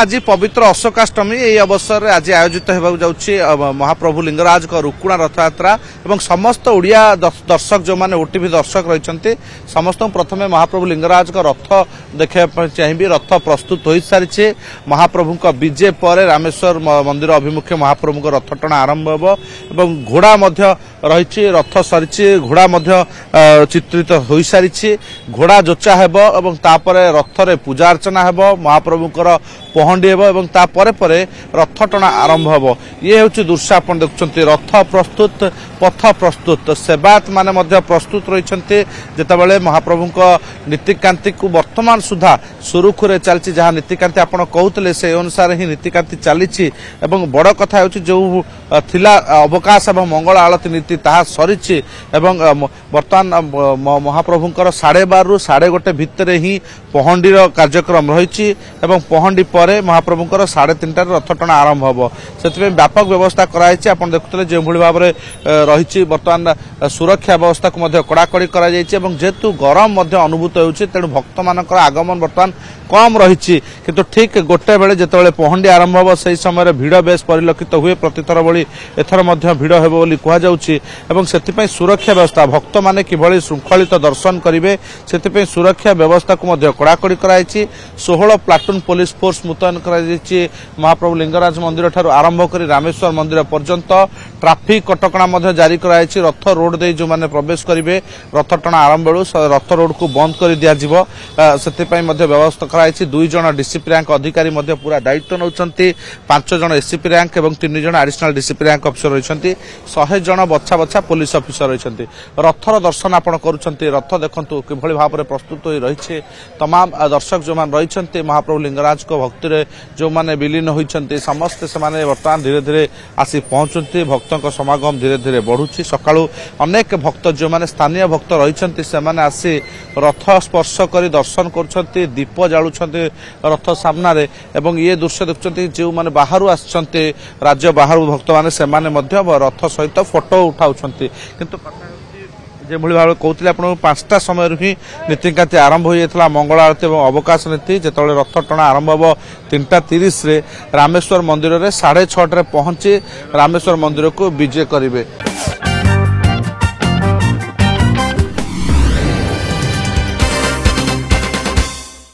आज पवित्र अशोकाष्टमी यही अवसर में आज आयोजित होगा जाऊँगी महाप्रभु लिंगराज रुकुणा रथयात्रा एवं समस्त ओडिया दर्शक जो मैंने ओटीवी दर्शक रही समस्त प्रथम महाप्रभु लिंगराज रथ देखा चाहिए। रथ प्रस्तुत हो सारी महाप्रभु विजय पर रामेश्वर मंदिर अभिमुखे महाप्रभु रथ टଣା आरंभ हो घोड़ा रही रथ सरी घोड़ा चित्रित हो सारी घोड़ा जोचा हेब रथ रे पूजा अर्चना हेब महाप्रभुकर पहंडी एवं तापर परे रथ टଣା आरंभ हो। ये हूँ दृश्य आप देखुं रथ प्रस्तुत पथ प्रस्तुत सेवायत माने प्रस्तुत रही जितेबाला महाप्रभु नीतिकांति को वर्तमान सुधा सुरुखुरे चलती जहाँ नीतिकांति आप कहते से अनुसार ही नीतिकांति चली बड़ कथा हूँ जो थिला अवकाश और मंगल आलती नीति ताहा सरी बर्तमान महाप्रभुंकर 12:30 रु 1:30 भितर ही पहंडीर कार्यक्रम रही पहंडी पर महाप्रभुंकर 3:30 रथ टଣା आरंभ हो। से व्यापक व्यवस्था कराई आप देखुते जो भाव में रही बर्तमान सुरक्षा व्यवस्था को कड़ाकड़ी जेहेतु गरम अनुभूत होती तेणु भक्त मान आगमन बर्तमान कम रही किंतु ठीक गोटे बेले जिते पहंडी आरंभ हो से समय भिड़ बेस परिलक्षित हुए प्रतिथर भली एथर भिड़ हे बोली कहुच्छी सुरक्षा व्यवस्था भक्त माने किभली श्रृंखलित दर्शन करेंगे से सुरक्षा व्यवस्था को कड़ाकड़ी कराई 16 प्लाटून पुलिस फोर्स मुतयन कर महाप्रभु लिंगराज मंदिर ठार आरंभ कर रामेश्वर मंदिर पर्यंत ट्राफिक कटकणा जारी कराई रथ रोड दे जो मैंने प्रवेश करेंगे रथ टଣା आरंभ बेलू रथ रोड को बंद कर दिज्व से व्यवस्था कराई 2 जन डीसीपी रैंक अधिकारी पूरा दायित्व नौकरी 5 जन एसीपी रैंक और 3 जन एडिशनल डीसीपी रैंक अफिसर रही 100 जन बछा बछा पुलिस अफिसर रही रथर दर्शन आप करुँच रथ देखु कि भाव में प्रस्तुत हो रही तमाम दर्शक जो मैंने रही महाप्रभु लिंगराज को भक्ति जो मैंने विलीन होती समस्ते से बर्तमान धीरे धीरे आसी पहुंचती भक्तों समागम धीरे धीरे बढ़ुची सकाळु अनेक भक्त जो मैंने स्थानीय भक्त रही से आसी रथ स्पर्श कर दर्शन कर दीप जालुं रथ सामने एवं ये दृश्य देखुं जो मैंने बाहर आसते राज्य बाहर भक्त मैंने रथ सहित फोटो उठाउछंती किंतु जो भाव में कहते आप 5टा समय ही नीतिकांति आरंभ हो जाता मंगल आरती और अवकाश नीति जो रथ टଣା आरंभ हो 3:30 रामेश्वर मंदिर में 6:30 पहुंची रामेश्वर मंदिर को विजय करेंगे।